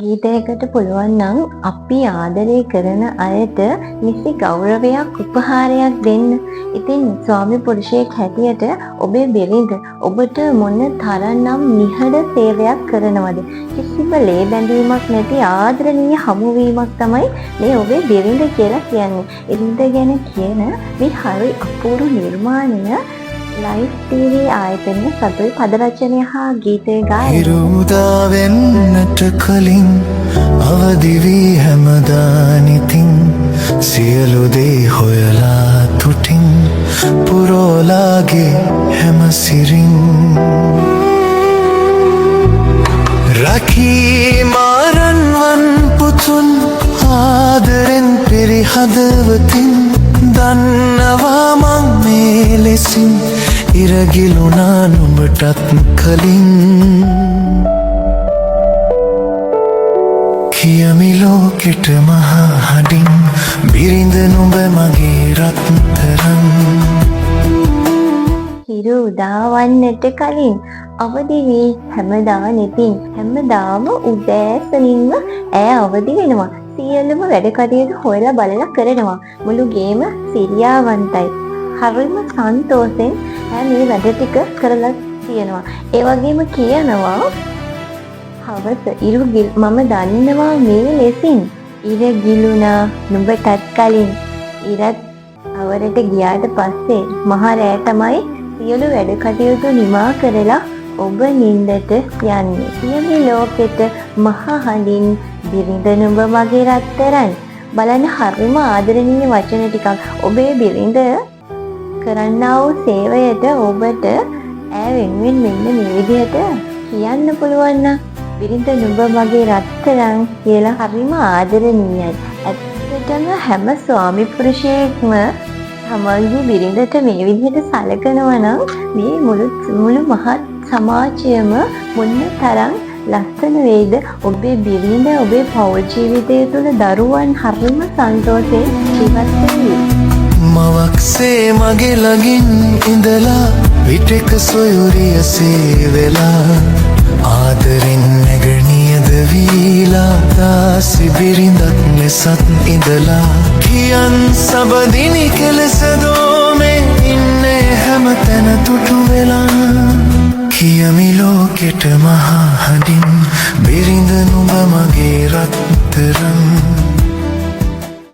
ගීතයකට පුළුවන් නම් අපි ආදරය කරන අයට නිසි ගෞරවයක් උපහාරයක් දෙන්න. ඉතින් ස්වාමි පුරුෂයෙක් හැටියට ඔබේ බිරිඳ ඔබට මොන තරම්නම් නිහඬ සේවයක් කරනවද? කිසිම ලේ බැඳීමක් නැති ආදරණීය හමුවීමක් තමයි මේ ඔබේ බිරිඳ කියලා කියන්නේ. බිරිඳ ගැන කියන මේ හරි අපූර්ව නිර්මාණය ලයිව් ටීවී ආයතනයේ සතුයි පද රචනය හා ගීතය ගායනය. හිරුදා වෙන්නට කලින් අවදි වී හැමදානිතින් සියලු දේ හොයලා තුටින් පුරෝලාගේ හැම සිරින් රකී මාරන්වන් පුතුන් ආදරෙන් පිරිහදවතින් දන්නවා මං මේ ලෙසින් ඉරගිලුනා නුඹටත් කලින් කියමි ලෝකෙට මහා හඬින් බිරිඳ නුඹ මගේ රත්තරන්. හිරු උදාවන්නට කලින් අවදි වී හැමදා නෙතින් හැමදාම උදෑසනින්ම ඈ අවදි වෙනවා. සියලුම වැඩ කටයුතු හොයලා බලලා කරනවා. මුළු ගේම සිරියාවන්තයි. හරිම සන්තෝෂෙන් මේ වැඩ ටික කරලා තියෙනවා. ඒ වගේම කියනවා හවස මම දන්නවා මේ ලෙසින් ඉර ගිලුණා නුඹටත් කලින්. ඉරත් අවරට ගියාට පස්සේ මහ රෑ තමයි සියලු වැඩ කටයුතු නිමා කරලා ඔබ නින්දට යන්නේ. කියමි ලෝකෙට මහා හඬින් බිරිඳ නුඹ මගේ රත්තරන්. බලන්න හරිම ආදරණීය වචන ටිකක්. ඔබේ බිරිඳ කරන්නා වූ සේවයට ඔබට වෙනුවෙන් මෙන්න මේ විදිහට කියන්න පුළුවන් නම් බිරිඳ නුඹ මගේ රත්තරන් කියලා හරිම ආදරණීයයි. ඇත්තටම හැම ස්වාමි පුරුෂයෙක්ම තමන්ගේ බිරිඳට මේ විදිහට සැලකනවා නම් මේ මුළු මහත් සමාජයම මොන තරම් ලස්සන වේද? ඔබේ බිරිඳ ඔබේ පෞල් ජීවිතය තුළ දරුවන් හරිම සන්තෝෂයෙන් ජීවත් වෙයි. මවක්සේ මගේ ළඟින් ඉඳලා විටක සොයුරියසේ වෙලා ආදරෙන් නැගණියද වීලා දාසි බිරිඳක් ලෙසත් ඉඳලා කියන් සබදිනි කෙලසදෝ මේ ඉන්නේ හැම තැන තුටු වෙලා කියමි ලෝකෙට මහා හඬින් බිරිඳ නුඹ මගේ රත්තරන්.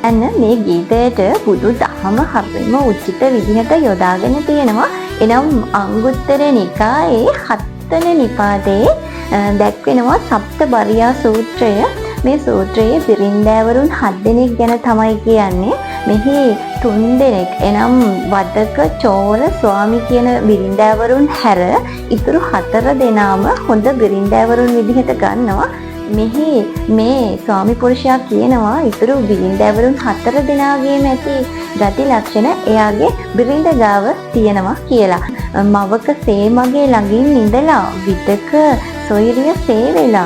අන්න මේ ගීතයට බුදු දහම හරිම උචිත විදිහට යොදාගෙන තියෙනවා. එනම් අංගුත්තර නිකායේ 7 වෙනි නිපාතයේ දැක්වෙනවා සප්ත බරියා සූත්‍රය. මේ සූත්‍රයේ බිරින්දෑවරුන් 7 දෙනෙක් ගැන තමයි කියන්නේ. මෙහි 3 දෙනෙක් එනම් වදක, චෝර, ස්වාමි කියන බිරින්දෑවරුන් හැර ඉතුරු 4 දෙනාම හොඳ බිරින්දෑවරුන් විදිහට ගන්නවා. මෙහි මේ ස්වාමි පුරුෂයා කියනවා ඉතුරු බිරින්දෑවරුන් 4 දෙනාගේම ඇති ගති ලක්ෂණ එයාගේ බිරිඳ ගාව තියෙනවා කියලා. මවක සේමගේ ළඟින් ඉඳලා විතක සොයුරිය සේවෙලා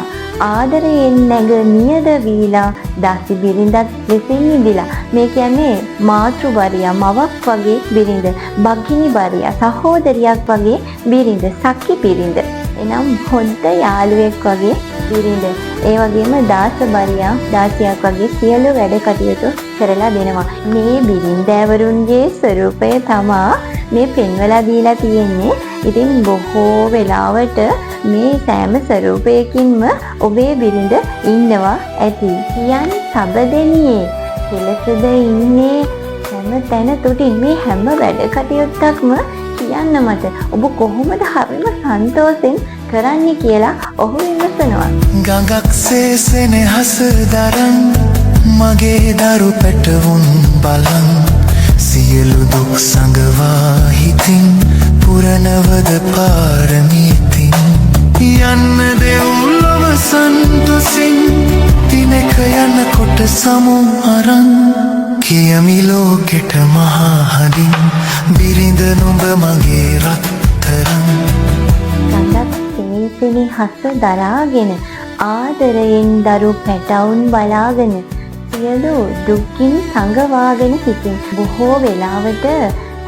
ආදරයෙන් නැග නියද වීලා දාසි බිරිඳත් ලෙසින් ඉඳිලා. මේ කියන්නේ මාතෘ බරියා මවක් වගේ බිරිඳ, භගිනි බරියා සහෝදරියක් වගේ බිරිඳ, සඛි බිරිඳ. එනම් හොඳ යාළුවෙක් වගේ බිරිඳ. ඒ වගේම දාස බරියා දාසියක් වගේ සියලු වැඩ කටයුතු කරලා දෙනවා. මේ බිරින්දෑවරුන්ගේ ස්වරූපය තමා මේ පෙන්වලා දීලා තියෙන්නේ. ඉතින් බොහෝ වෙලාවට මේ සෑම ස්වරූපයකින්ම ඔබේ බිරිඳ ඉන්නවා ඇති. කියන් සබදෙනියේ කෙලසද ඉන්නේ හැම තැන තුටින් මේ හැම වැඩ කටයුත්තක්ම කියන්න මට ඔබ කොහොමද හරිම සන්තෝෂෙන් කරන්නේ කියලා ඔහු විමසනවා. ගඟක් සෙනෙහස දරන් මගේ දරු පැටවුන් බලන් සියලු දුක් සඟවා හිතින් පුරනවද පාරමිතින් යන්න දෙව්ලොව සන්තුසින් දිනක යනකොට සමු අරන් කියමි ලෝකෙට මහා හඬින් බිරිඳ නුඹ මගේ රත්තරන්. සෙනෙහස දරාගෙන ආදරයෙන් දරු පැටවුන් බලාගෙන සියලු දුකින් සඟවාගෙන සිටින්. බොහෝ වෙලාවට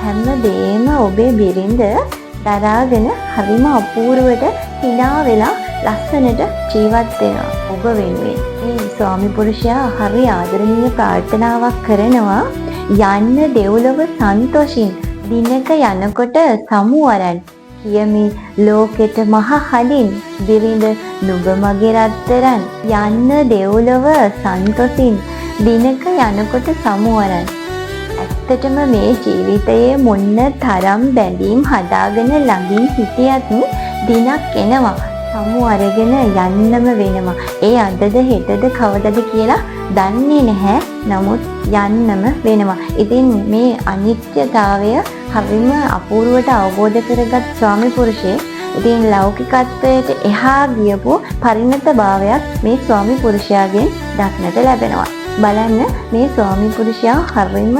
හැම දෙයක්ම ඔබේ බිරිඳ දරාගෙන හරිම අපූර්වට hina වෙලා ලස්සනට ජීවත් වෙනවා ඔබ වෙනුවෙන්. මේ ස්වාමි පුරුෂයා හරි ආදරණීය ප්‍රාර්ථනාවක් කරනවා යන්න දෙව්ලොව සන්තෝෂින් දිනක යනකොට සමු අරන් කියමි ලෝකෙට මහ හලින් බිරිඳ නුඹ මගේ රත්තරන් යන්න දෙව්ලොව සන්තෝෂින් දිනක යනකොට සමු අරන්. ඇත්තටම මේ ජීවිතයේ මොන්න තරම් බැඳීම් හදාගෙන ළඟින් හිටියත් දිනක් එනවා සමු අරගෙන යන්නම වෙනවා. ඒ අදද හෙටද කවදද කියලා දන්නේ නැහැ. නමුත් යන්නම වෙනවා. ඉතින් මේ අනිත්‍යතාවය හරිම අපූර්වට අවබෝධ කරගත් ස්වාමි පුරුෂයෙක්. ඉතින් ලෞකිකත්වයට එහා ගියපු පරිණත භාවයක් මේ ස්වාමි පුරුෂයාගෙන් දක්නට ලැබෙනවා. බලන්න මේ ස්වාමි පුරුෂයා හරිම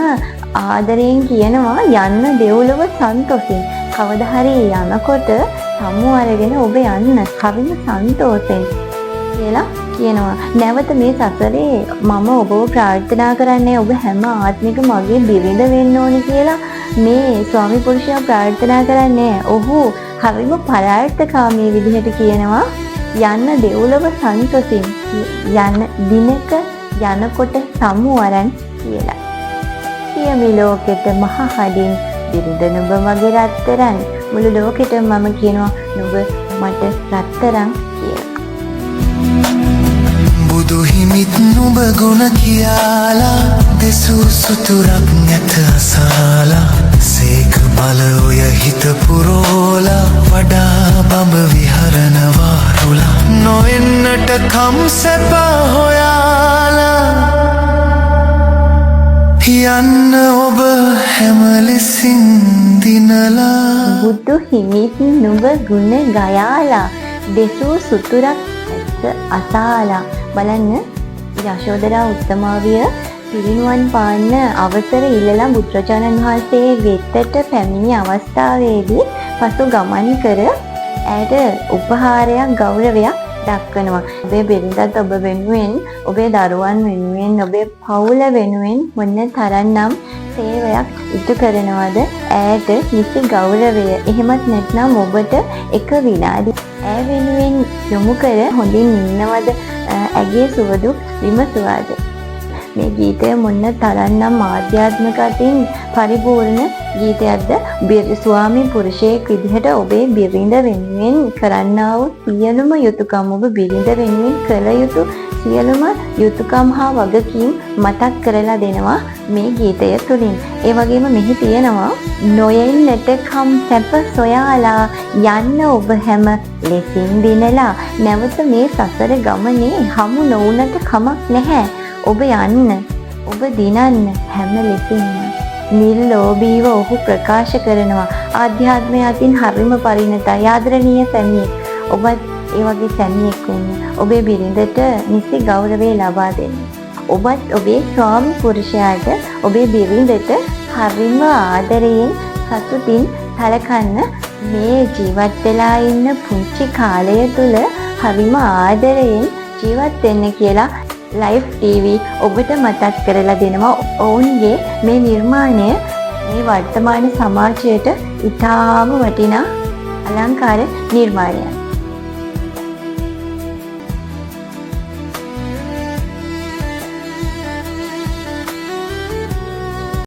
ආදරයෙන් කියනවා යන්න දෙව්ලොව සන්තෝෂෙන්. කවදා හරි යනකොට සමු අරගෙන ඔබ යන්න හරිම සන්තෝෂෙන් කියලා කියනවා. නැවත මේ සසරේ මම ඔබව ප්‍රාර්ථනා කරන්නේ ඔබ හැම ආත්මික මගේ බිරිඳ වෙන්න ඕනි කියලා මේ ස්වාමි පුරුෂයා ප්‍රාර්ථනා කරන්නේ. ඔහු හරිම පරාර්ථකාමී විදිහට කියනවා යන්න දෙව්ලොව සන්තෝෂෙන් යන්න දිනක යනකොට සමු අරන් කියලා. කියමි ලෝකෙට මහ හදින් බිරිඳ නුඹ මගේ රත්තරන්. මුළු ලෝකෙටම මම කියනවා නුඹ මට රත්තරන් කියලා. බුදු හිමිත් නුඹ ගුණ කියලා දෙසූ සුතුරක් නැත අසාලා සේක බල ඔය හිත පුරෝලා වඩා බඹ විහරනවා රුලා නොෙන්නට කම් සැප හොයාලා යන්න ඔබ හැම ලෙසින් දිනලා බුදු හිමිත් නුඹ ගුණ ගයාලා දෙසූ සුතුරක් ඇත්ත අසාලා. බලන්න යශෝදරා උත්තමාවිය පිරිනුවන් පාන්න අවසර ඉල්ලලා බුදුරජාණන් වහන්සේ වෙතට පැමිණි අවස්ථාවේදී පසු ගමන් කර ඇයට උපහාරයක් ගෞරවයක් දක්වනවා. ඔබේ බිරිඳත් ඔබ වෙනුවෙන් ඔබේ දරුවන් වෙනුවෙන් ඔබේ පවුල වෙනුවෙන් මොන තරම්නම් සේවයක් ඉටු කරනවද ඇයට නිසි ගෞරවය. එහෙමත් නැත්නම් ඔබට එක විනාඩි ඇය වෙනුවෙන් යොමු කර හොඳින් ඉන්නවද ඇගේ සුවදුක් විමසුවාද. මේ ගීතය මොන්න තරම්නම් ආධ්‍යාත්මික අතින් පරිපූර්ණ ගීතයක්ද. ස්වාමි පුරුෂයෙක් විදිහට ඔබේ බිරිඳ වෙනුවෙන් කරන්නා වූ සියලුම යුතුයකම් ඔබ බිරිඳ වෙනුවෙන් කළ යුතු සියලුම යුතුයකම් හා වගකීම් මතක් කරලා දෙනවා මේ ගීතය තුළින්. ඒ වගේම මෙහි තියෙනවා නොයෙන්නට කම් සැප සොයාලා යන්න ඔබ හැම ලෙසින් දිනලා. නැවත මේ සසර ගමනේ හමු නොවුනට කමක් නැහැ. ඔබ යන්න ඔබ දිනන්න හැම ලෙසින්ම. නිර්ලෝභීව ඔහු ප්‍රකාශ කරනවා ආධ්‍යාත්මය අතින් හරිම පරිණතයි ආදරණීය සැමියෙක්. ඔබත් ඒ වගේ සැමියෙක් වෙන්න. ඔබේ බිරිඳට නිසි ගෞරවය ලබා දෙන්න. ඔබත් ඔබේ ස්වාමි පුරුෂයාට ඔබේ බිරිඳට හරිම ආදරයෙන් සතුටින් සැලකන්න. මේ ජීවත් වෙලා ඉන්න පුංචි කාලය තුල හරිම ආදරයෙන් ජීවත් වෙන්න කියලා ලයිව් TV ඔබට මතක් කරලා දෙනවා. ඔවුන්ගේ මේ නිර්මාණය මේ වර්තමාන සමාජයට ඉතාම වටිනා අලංකාර නිර්මාණයක්.